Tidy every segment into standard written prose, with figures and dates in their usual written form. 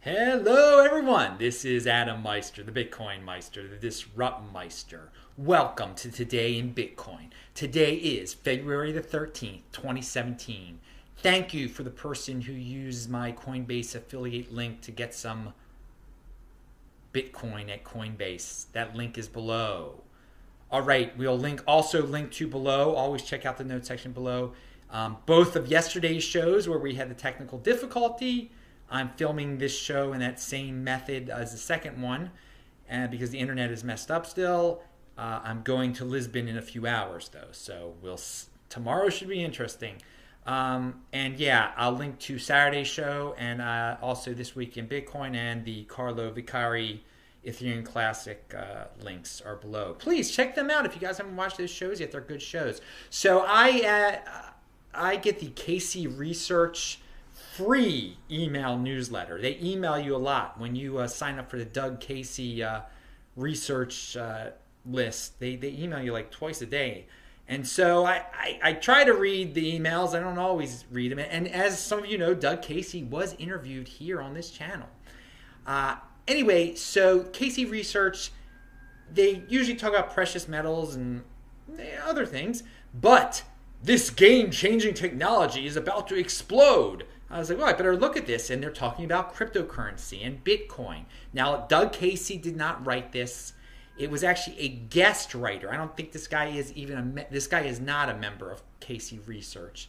Hello, everyone. This is Adam Meister, the Bitcoin Meister, the Disrupt Meister. Welcome to Today in Bitcoin. Today is February the 13th, 2017. Thank you for the person who used my Coinbase affiliate link to get some Bitcoin at Coinbase. That link is below. All right, we'll also link to below. Always check out the notes section below. Both of yesterday's shows where we had the technical difficulty. I'm filming this show in that same method as the second one, and because the internet is messed up still. I'm going to Lisbon in a few hours though, so tomorrow should be interesting. And yeah, I'll link to Saturday's show and also This Week in Bitcoin, and the Carlo Vicari Ethereum Classic links are below. Please check them out if you guys haven't watched those shows yet. They're good shows. So I get the KC Research free email newsletter. They email you a lot when you sign up for the Doug Casey research list. They email you like twice a day. And so I try to read the emails. I don't always read them. And as some of you know, Doug Casey was interviewed here on this channel. Anyway, so Casey Research, they usually talk about precious metals and other things. But this game-changing technology is about to explode. I was like, well, I better look at this. And they're talking about cryptocurrency and Bitcoin. Now, Doug Casey did not write this. It was actually a guest writer. I don't think this guy is this guy is not a member of Casey Research.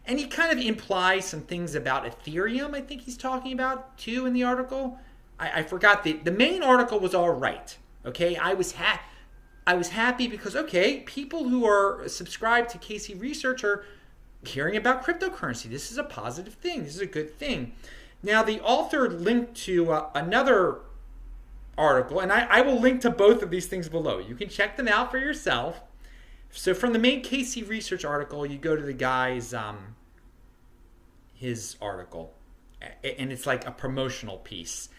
And he kind of implies some things about Ethereum, I think he's talking about, too, in the article. I forgot. The main article was all right. Okay, I was happy because, okay, people who are subscribed to Casey Research are hearing about cryptocurrency. This is a positive thing. This is a good thing. Now, the author linked to another article, and I will link to both of these things below. You can check them out for yourself. So from the main Casey Research article, you go to the guy's his article, and it's like a promotional piece.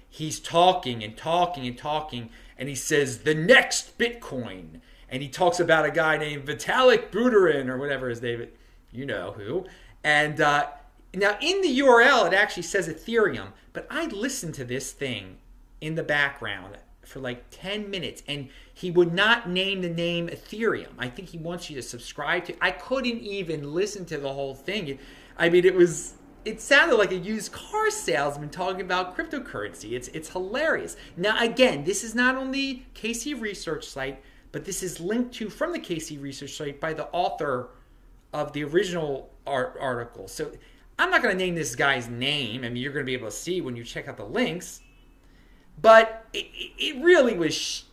He's talking and talking and talking, and he says, the next Bitcoin. And he talks about a guy named Vitalik Buterin, or whatever his name is. You know who. And now in the URL, it actually says Ethereum. But I listened to this thing in the background for like 10 minutes. And he would not name the name Ethereum. I think he wants you to subscribe to. I couldn't even listen to the whole thing. I mean, it sounded like a used car salesman talking about cryptocurrency. It's hilarious. Now, again, this is not on the Casey Research site, but this is linked to from the Casey Research site by the author of the original article. So I'm not going to name this guy's name. I mean, you're going to be able to see when you check out the links. But it really was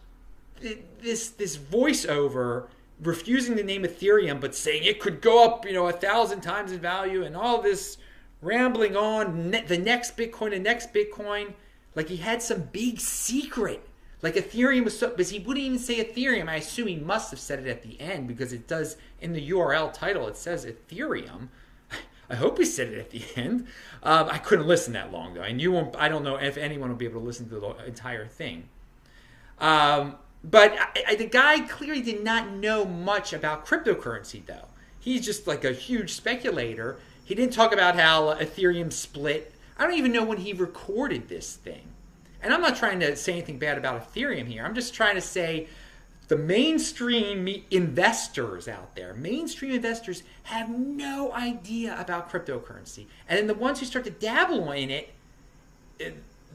this voiceover refusing to name Ethereum, but saying it could go up, 1,000 times in value, and all this rambling on the next Bitcoin, like he had some big secret. Like Ethereum was but he wouldn't even say Ethereum. I assume he must have said it at the end because it does in the URL title. It says Ethereum. I hope he said it at the end. I couldn't listen that long though, and you won't. I don't know if anyone will be able to listen to the entire thing. But the guy clearly did not know much about cryptocurrency though. He's just like a huge speculator. He didn't talk about how Ethereum split. I don't even know when he recorded this thing. And I'm not trying to say anything bad about Ethereum here. I'm just trying to say the mainstream investors out there, have no idea about cryptocurrency. And then the ones who start to dabble in it,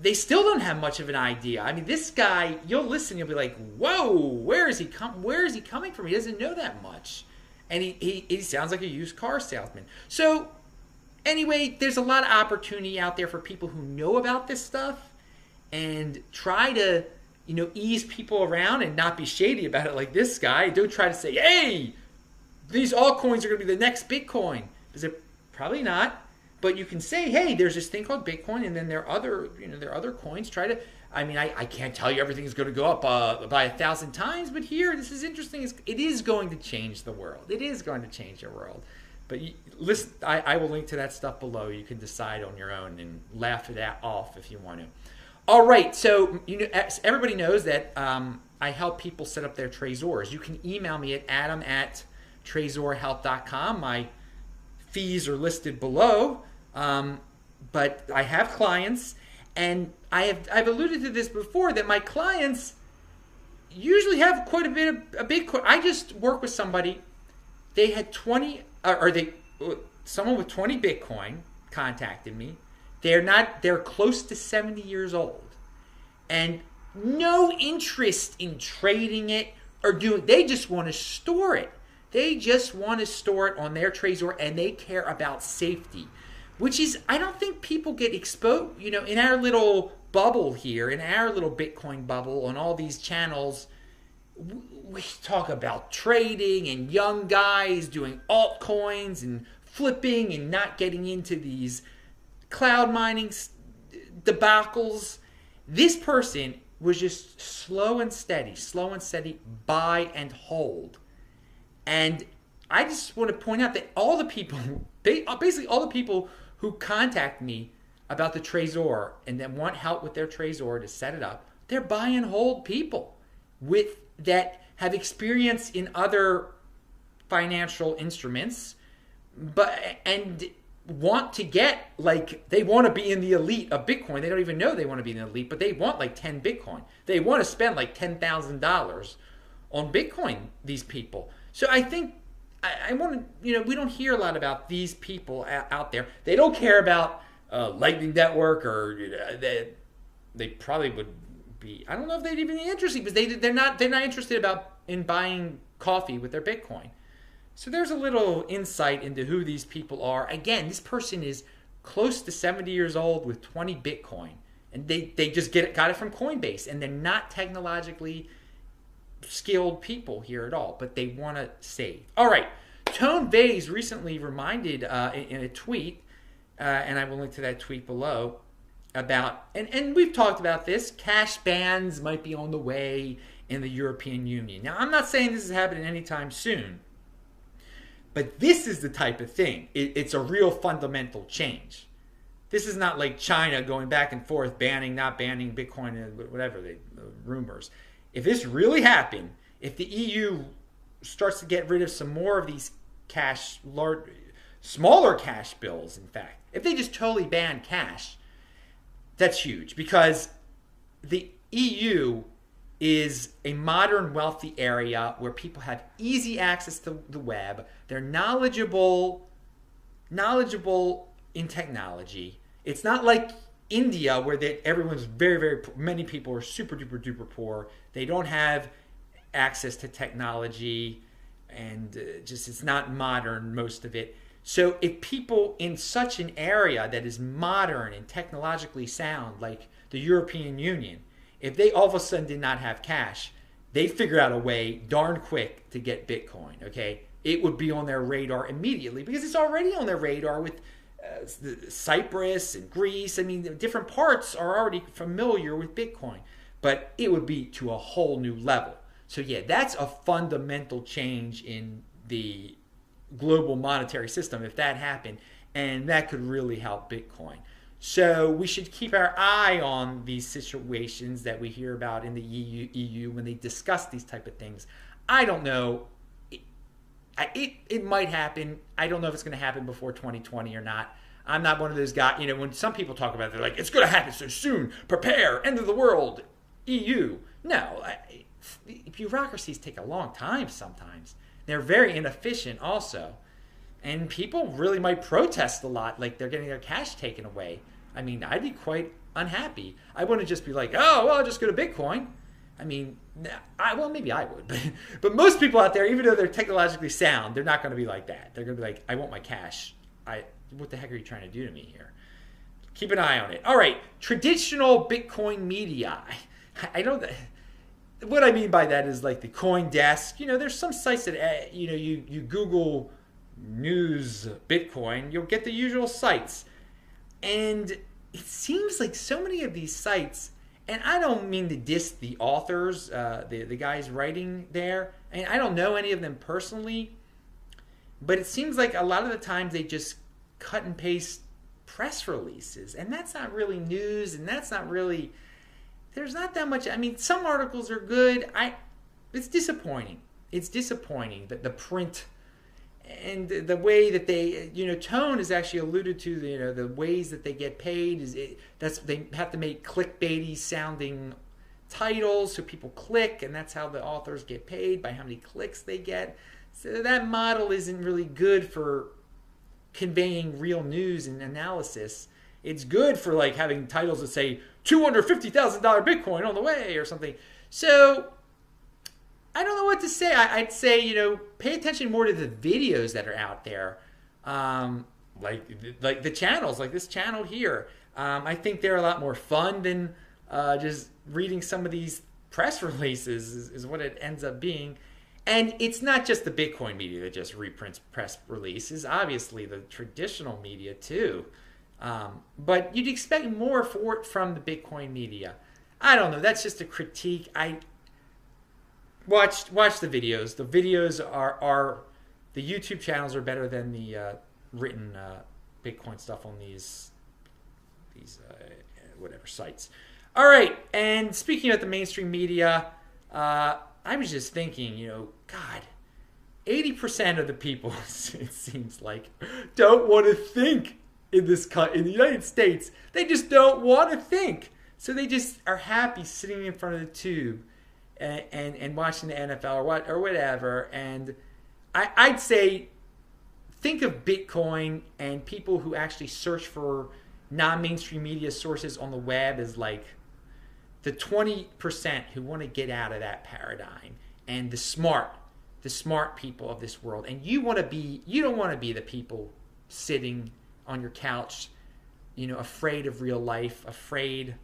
they still don't have much of an idea. I mean, this guy, you'll listen, you'll be like, whoa, where is he coming from? He doesn't know that much. And he sounds like a used car salesman. So anyway, there's a lot of opportunity out there for people who know about this stuff and try to, ease people around and not be shady about it like this guy. Don't try to say, hey, these altcoins are going to be the next Bitcoin. Because they're probably not. But you can say, hey, there's this thing called Bitcoin, and then there are other coins. I can't tell you everything is going to go up by 1,000 times, but here, this is interesting. It is going to change the world. It is going to change your world. But listen, I will link to that stuff below. You can decide on your own and laugh it off if you want to. All right, so everybody knows that I help people set up their Trezors. You can email me at adam@trezorhelp.com. My fees are listed below, but I have clients, And I've alluded to this before, that my clients usually have quite a bit of Bitcoin. I just work with somebody. They had 20, someone with 20 Bitcoin contacted me. They're close to 70 years old, and no interest in trading it or they just want to store it. They just want to store it on their Trezor, and they care about safety, which is, I don't think people get exposed, in our little bubble here, in our little Bitcoin bubble on all these channels. We talk about trading and young guys doing altcoins and flipping and not getting into these cloud mining debacles. This person was just slow and steady, buy and hold. And I just want to point out that all the people, basically all the people who contact me about the Trezor and then want help with their Trezor to set it up, they're buy and hold people that have experience in other financial instruments, and want to get, they want to be in the elite of Bitcoin. They don't even know they want to be in the elite, but they want 10 Bitcoin. They want to spend $10,000 on Bitcoin, these people. So I think I want to, we don't hear a lot about these people out there. They don't care about Lightning Network, or they probably would be, I don't know if they'd even be interested, because they're not interested in buying coffee with their Bitcoin. So there's a little insight into who these people are. Again, this person is close to 70 years old with 20 Bitcoin, and they just got it from Coinbase, and they're not technologically skilled people here at all, but they want to save. All right, Tone Vays recently reminded in a tweet, and I will link to that tweet below, about, and we've talked about this, cash bans might be on the way in the European Union. Now, I'm not saying this is happening anytime soon, but this is the type of thing. It's a real fundamental change. This is not like China going back and forth, banning, not banning Bitcoin, and whatever, the rumors. If this really happened, if the EU starts to get rid of some more of these smaller cash bills, in fact, if they just totally ban cash, that's huge, because the EU is a modern, wealthy area where people have easy access to the web. They're knowledgeable in technology. It's not like India, where everyone's very, very, many people are super duper duper poor. They don't have access to technology, and it's not modern, most of it. So if people in such an area that is modern and technologically sound, like the European Union, if they all of a sudden did not have cash, they figure out a way darn quick to get Bitcoin, okay? It would be on their radar immediately, because it's already on their radar with Cyprus and Greece. I mean, the different parts are already familiar with Bitcoin, but it would be to a whole new level. So yeah, that's a fundamental change in the global monetary system if that happened, and that could really help Bitcoin. So we should keep our eye on these situations that we hear about in the EU when they discuss these type of things. I don't know. It might happen. I don't know if it's going to happen before 2020 or not. I'm not one of those guys, when some people talk about it, they're like, it's going to happen so soon. Prepare. End of the world. EU. No. Bureaucracies take a long time sometimes. They're very inefficient also. And people really might protest a lot, like they're getting their cash taken away. I mean, I'd be quite unhappy. I wouldn't just be like, oh, well, I'll just go to Bitcoin. I mean, maybe I would. But most people out there, even though they're technologically sound, they're not going to be like that. They're going to be like, I want my cash. What the heck are you trying to do to me here? Keep an eye on it. All right, traditional Bitcoin media. I know that. What I mean by that is like the CoinDesk. There's some sites that, you Google news Bitcoin, you'll get the usual sites. And it seems like so many of these sites, and I don't mean to diss the authors, the guys writing there, and I don't know any of them personally, but it seems like a lot of the times they just cut and paste press releases, and that's not really news, and that's not really, there's not that much. I mean, some articles are good. It's disappointing. It's disappointing that the print, and the way that they, Tone has actually alluded to the ways that they get paid that's they have to make clickbaity sounding titles so people click, and that's how the authors get paid, by how many clicks they get. So that model isn't really good for conveying real news and analysis. It's good for like having titles that say $250,000 Bitcoin on the way or something. So I don't know what to say. I'd say, pay attention more to the videos that are out there. Like the channels, like this channel here. I think they're a lot more fun than just reading some of these press releases is what it ends up being. And it's not just the Bitcoin media that just reprints press releases. Obviously, the traditional media too. But you'd expect more from the Bitcoin media. I don't know. That's just a critique. Watch the videos. The videos are the YouTube channels are better than the written Bitcoin stuff on these whatever sites. All right. And speaking of the mainstream media, I was just thinking, God, 80% of the people, it seems like, don't want to think in the United States. They just don't want to think. So they just are happy sitting in front of the tube and watching the NFL or whatever. And I'd say think of Bitcoin and people who actually search for non-mainstream media sources on the web as like the 20% who want to get out of that paradigm, and the smart people of this world. And you don't want to be the people sitting on your couch, afraid of real life, afraid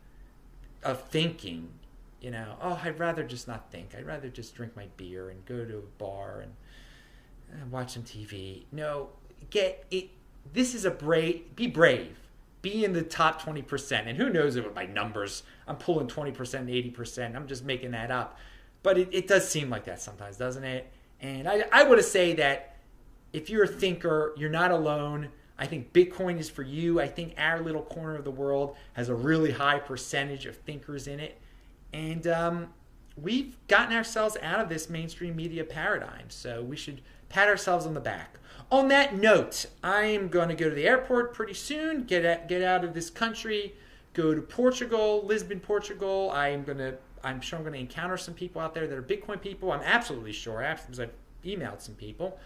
of thinking, I'd rather just not think. I'd rather just drink my beer and go to a bar and watch some TV. No, this is be brave. Be in the top 20%. And who knows if by numbers, I'm pulling 20%, 80%. I'm just making that up. But it does seem like that sometimes, doesn't it? And I want to say that if you're a thinker, you're not alone. I think Bitcoin is for you. I think our little corner of the world has a really high percentage of thinkers in it. And we've gotten ourselves out of this mainstream media paradigm. So we should pat ourselves on the back. On that note, I'm going to go to the airport pretty soon, get out of this country, go to Portugal, Lisbon, Portugal. I'm sure I'm going to encounter some people out there that are Bitcoin people. I'm absolutely sure, because I've emailed some people.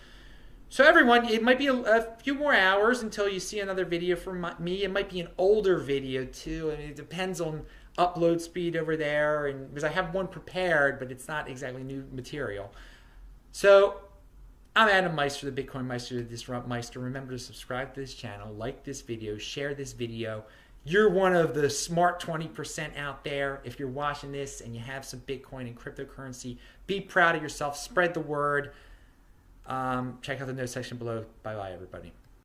So everyone, it might be a few more hours until you see another video from me. It might be an older video too. I mean, it depends on upload speed over there, and because I have one prepared, but it's not exactly new material. So I'm Adam Meister, the Bitcoin Meister, the Disrupt Meister. Remember to subscribe to this channel, like this video, share this video. You're one of the smart 20% out there. If you're watching this and you have some Bitcoin and cryptocurrency, be proud of yourself. Spread the word. Check out the notes section below. Bye-bye, everybody.